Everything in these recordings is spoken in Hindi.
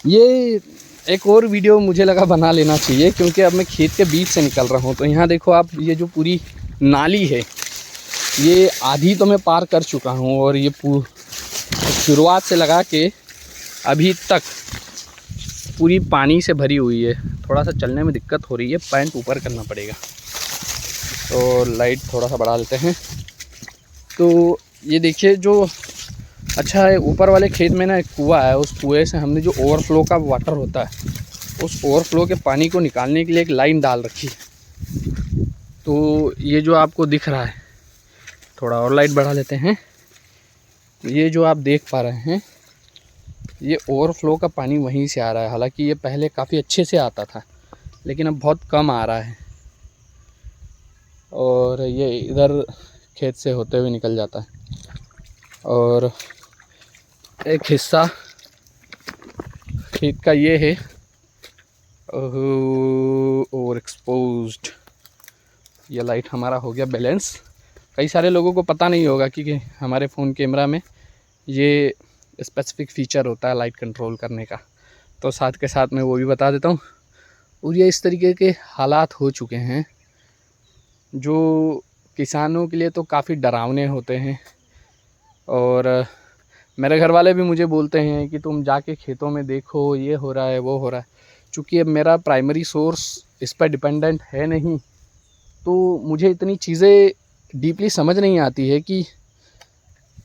ये एक और वीडियो मुझे लगा बना लेना चाहिए, क्योंकि अब मैं खेत के बीच से निकल रहा हूँ। तो यहाँ देखो आप, ये जो पूरी नाली है ये आधी तो मैं पार कर चुका हूँ, और ये शुरुआत से लगा के अभी तक पूरी पानी से भरी हुई है। थोड़ा सा चलने में दिक्कत हो रही है, पैंट ऊपर करना पड़ेगा। तो लाइट थोड़ा सा बढ़ा लेते हैं। तो ये देखिए, जो अच्छा है ऊपर वाले खेत में ना एक कुआं है, उस कुएं से हमने जो ओवरफ्लो का वाटर होता है, उस ओवरफ्लो के पानी को निकालने के लिए एक लाइन डाल रखी है। तो ये जो आपको दिख रहा है, थोड़ा और लाइट बढ़ा लेते हैं। ये जो आप देख पा रहे हैं, ये ओवरफ्लो का पानी वहीं से आ रहा है। हालांकि ये पहले काफ़ी अच्छे से आता था, लेकिन अब बहुत कम आ रहा है, और ये इधर खेत से होते हुए निकल जाता है। और एक हिस्सा खेत का ये है ओवर एक्सपोज्ड। ये लाइट हमारा हो गया बैलेंस। कई सारे लोगों को पता नहीं होगा कि हमारे फ़ोन कैमरा में ये स्पेसिफिक फ़ीचर होता है लाइट कंट्रोल करने का, तो साथ के साथ मैं वो भी बता देता हूँ। और ये इस तरीके के हालात हो चुके हैं जो किसानों के लिए तो काफ़ी डरावने होते हैं। और मेरे घर वाले भी मुझे बोलते हैं कि तुम जाके खेतों में देखो, ये हो रहा है वो हो रहा है। चूँकि अब मेरा प्राइमरी सोर्स इस पर डिपेंडेंट है नहीं, तो मुझे इतनी चीज़ें डीपली समझ नहीं आती है कि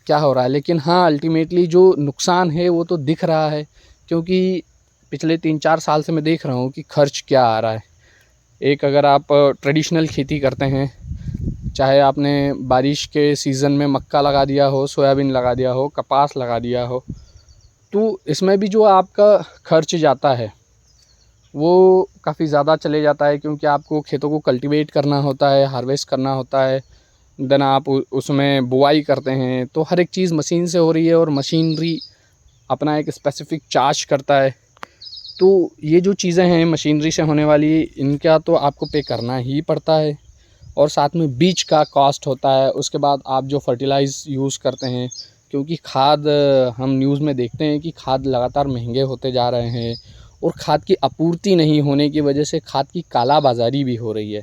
क्या हो रहा है। लेकिन हाँ, अल्टीमेटली जो नुकसान है वो तो दिख रहा है, क्योंकि पिछले 3-4 साल से मैं देख रहा हूँ कि खर्च क्या आ रहा है। एक, अगर आप ट्रेडिशनल खेती करते हैं, चाहे आपने बारिश के सीज़न में मक्का लगा दिया हो, सोयाबीन लगा दिया हो, कपास लगा दिया हो, तो इसमें भी जो आपका खर्च जाता है वो काफ़ी ज़्यादा चले जाता है, क्योंकि आपको खेतों को कल्टीवेट करना होता है, हार्वेस्ट करना होता है, देन आप उसमें बुआई करते हैं। तो हर एक चीज़ मशीन से हो रही है, और मशीनरी अपना एक स्पेसिफिक चार्ज करता है। तो ये जो चीज़ें हैं मशीनरी से होने वाली, इनका तो आपको पे करना ही पड़ता है। और साथ में बीज का कॉस्ट होता है। उसके बाद आप जो फर्टिलाइज़ यूज़ करते हैं, क्योंकि खाद, हम न्यूज़ में देखते हैं कि खाद लगातार महंगे होते जा रहे हैं, और खाद की आपूर्ति नहीं होने की वजह से खाद की कालाबाज़ारी भी हो रही है।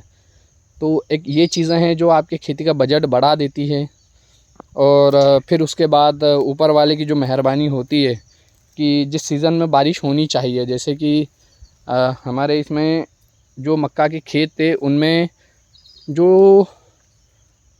तो एक ये चीज़ें हैं जो आपके खेती का बजट बढ़ा देती है। और फिर उसके बाद ऊपर वाले की जो मेहरबानी होती है कि जिस सीज़न में बारिश होनी चाहिए, जैसे कि हमारे इसमें जो मक्का के खेत थे, उनमें जो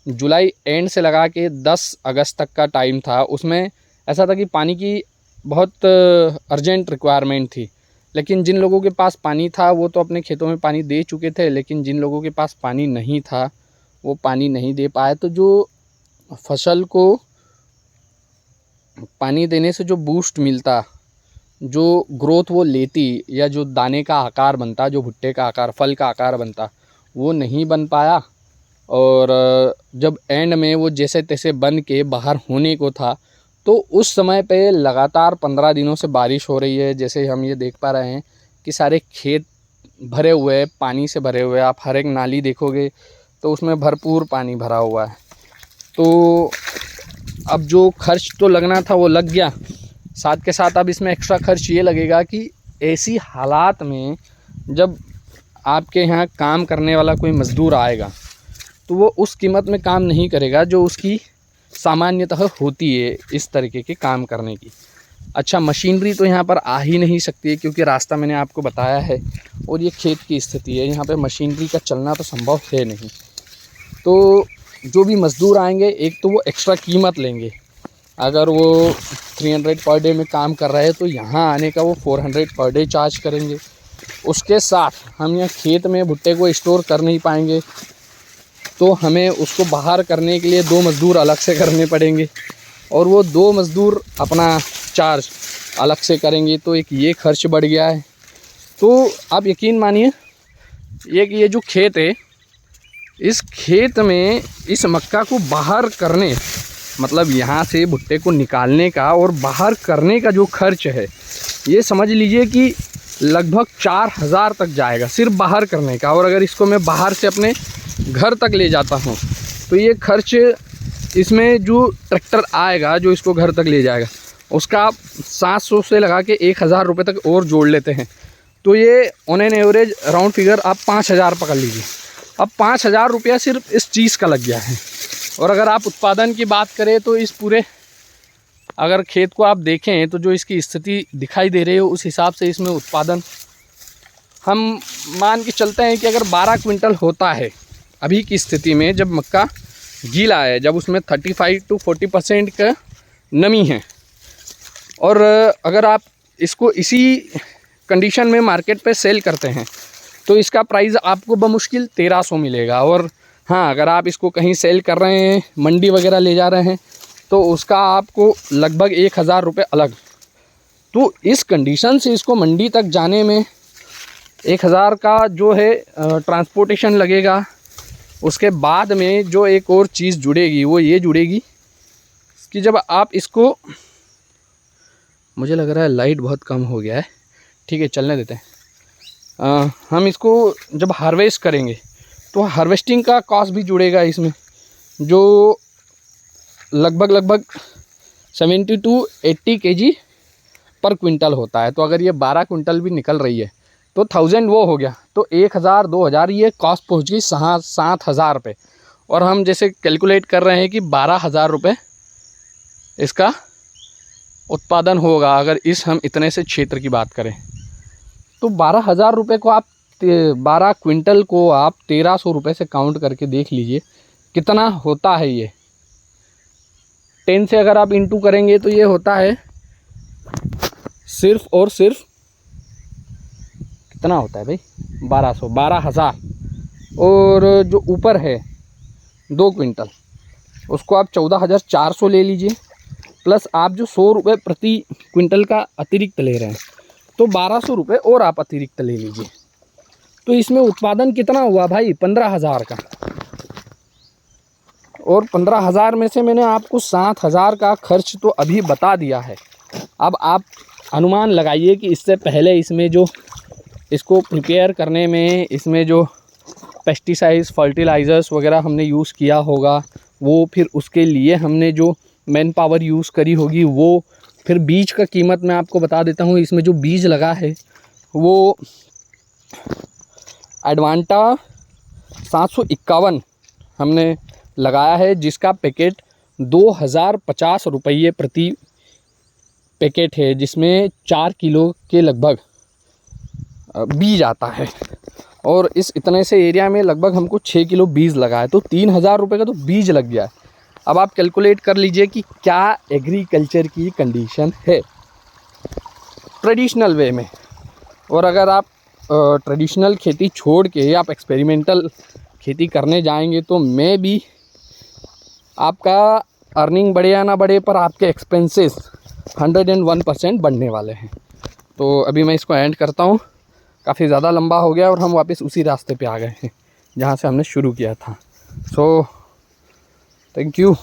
जुलाई एंड से लगा के 10 अगस्त तक का टाइम था, उसमें ऐसा था कि पानी की बहुत अर्जेंट रिक्वायरमेंट थी। लेकिन जिन लोगों के पास पानी था वो तो अपने खेतों में पानी दे चुके थे, लेकिन जिन लोगों के पास पानी नहीं था वो पानी नहीं दे पाए। तो जो फसल को पानी देने से जो बूस्ट मिलता, जो ग्रोथ वो लेती, या जो दाने का आकार बनता, जो भुट्टे का आकार, फल का आकार बनता, वो नहीं बन पाया। और जब एंड में वो जैसे तैसे बन के बाहर होने को था, तो उस समय पे लगातार 15 दिनों से बारिश हो रही है। जैसे हम ये देख पा रहे हैं कि सारे खेत भरे हुए हैं, पानी से भरे हुए हैं। आप हर एक नाली देखोगे तो उसमें भरपूर पानी भरा हुआ है। तो अब जो खर्च तो लगना था वो लग गया, साथ के साथ अब इसमें एक्स्ट्रा खर्च ये लगेगा कि ऐसी हालात में जब आपके यहाँ काम करने वाला कोई मज़दूर आएगा, तो वो उस कीमत में काम नहीं करेगा जो उसकी सामान्यतः होती है इस तरीके के काम करने की। अच्छा, मशीनरी तो यहाँ पर आ ही नहीं सकती है, क्योंकि रास्ता मैंने आपको बताया है, और ये खेत की स्थिति है, यहाँ पे मशीनरी का चलना तो संभव है नहीं। तो जो भी मज़दूर आएंगे, एक तो वो एक्स्ट्रा कीमत लेंगे। अगर वो 300 पर डे में काम कर रहे हैं, तो यहाँ आने का वो 400 पर डे चार्ज करेंगे। उसके साथ हम यहाँ खेत में भुट्टे को स्टोर कर नहीं पाएंगे, तो हमें उसको बाहर करने के लिए 2 मज़दूर अलग से करने पड़ेंगे, और वो 2 मज़दूर अपना चार्ज अलग से करेंगे। तो एक ये खर्च बढ़ गया है। तो आप यकीन मानिए, ये जो खेत है, इस खेत में इस मक्का को बाहर करने, मतलब यहाँ से भुट्टे को निकालने का और बाहर करने का जो खर्च है, ये समझ लीजिए कि लगभग 4000 तक जाएगा सिर्फ बाहर करने का। और अगर इसको मैं बाहर से अपने घर तक ले जाता हूँ, तो ये खर्च, इसमें जो ट्रैक्टर आएगा जो इसको घर तक ले जाएगा, उसका आप 700 से लगा के 1000 रुपये तक और जोड़ लेते हैं, तो ये on an average round figure आप 5000 पकड़ लीजिए। अब 5000 रुपया सिर्फ इस चीज़ का लग गया है। और अगर आप उत्पादन की बात करें तो इस पूरे अगर खेत को आप देखें तो जो इसकी स्थिति दिखाई दे रही है उस हिसाब से इसमें उत्पादन हम मान के चलते हैं कि अगर 12 क्विंटल होता है अभी की स्थिति में, जब मक्का गीला है, जब उसमें 35 to 40% का नमी है, और अगर आप इसको इसी कंडीशन में मार्केट पे सेल करते हैं तो इसका प्राइस आपको बमुश्किल 1300 मिलेगा। और हाँ, अगर आप इसको कहीं सेल कर रहे हैं, मंडी वगैरह ले जा रहे हैं, तो उसका आपको लगभग 1000 रुपये अलग। तो इस कंडीशन से इसको मंडी तक जाने में 1000 का जो है ट्रांसपोर्टेशन लगेगा। उसके बाद में जो एक और चीज़ जुड़ेगी वो ये जुड़ेगी कि जब आप इसको, मुझे लग रहा है लाइट बहुत कम हो गया है, ठीक है चलने देते हैं। हम इसको जब हार्वेस्ट करेंगे तो हार्वेस्टिंग का कॉस्ट भी जुड़ेगा इसमें, जो लगभग 70 to 80 kg पर क्विंटल होता है। तो अगर ये 12 क्विंटल भी निकल रही है तो 1000 वो हो गया, तो 1000 2000 ये कॉस्ट पहुँच गई 7000 रुपये। और हम जैसे कैलकुलेट कर रहे हैं कि 12000 रुपये इसका उत्पादन होगा अगर हम इतने से क्षेत्र की बात करें। तो 12000 रुपये को आप 12 क्विंटल को आप 1300 रुपये से काउंट करके देख लीजिए कितना होता है। ये 10 से अगर आप इंटू करेंगे तो ये होता है सिर्फ और सिर्फ कितना होता है भाई, 12000। और जो ऊपर है 2 क्विंटल उसको आप 14400 ले लीजिए, प्लस आप जो 100 रुपये प्रति क्विंटल का अतिरिक्त ले रहे हैं तो 1200 रुपये और आप अतिरिक्त ले लीजिए। तो इसमें उत्पादन कितना हुआ भाई, 15000 का। और 15000 में से मैंने आपको 7000 का खर्च तो अभी बता दिया है। अब आप अनुमान लगाइए कि इससे पहले इसमें जो इसको प्रिपेयर करने में इसमें जो पेस्टिसाइड्स फर्टिलाइज़र्स वगैरह हमने यूज़ किया होगा, वो फिर उसके लिए हमने जो मैन पावर यूज़ करी होगी, वो फिर बीज का कीमत मैं आपको बता देता हूँ। इसमें जो बीज लगा है वो एडवांटा 751 हमने लगाया है, जिसका पैकेट 2050 रुपये प्रति पैकेट है, जिसमें 4 किलो के लगभग बीज आता है। और इस इतने से एरिया में लगभग हमको 6 किलो बीज लगा है, तो 3000 रुपये का तो बीज लग गया है। अब आप कैलकुलेट कर लीजिए कि क्या एग्रीकल्चर की कंडीशन है ट्रेडिशनल वे में। और अगर आप ट्रेडिशनल खेती छोड़ के आप एक्सपेरिमेंटल खेती करने जाएंगे तो मैं भी आपका अर्निंग बढ़े या ना बढ़े पर आपके एक्सपेंसेस 101% बढ़ने वाले हैं। तो अभी मैं इसको एंड करता हूँ, काफ़ी ज़्यादा लंबा हो गया और हम वापस उसी रास्ते पे आ गए हैं जहाँ से हमने शुरू किया था। So thank you.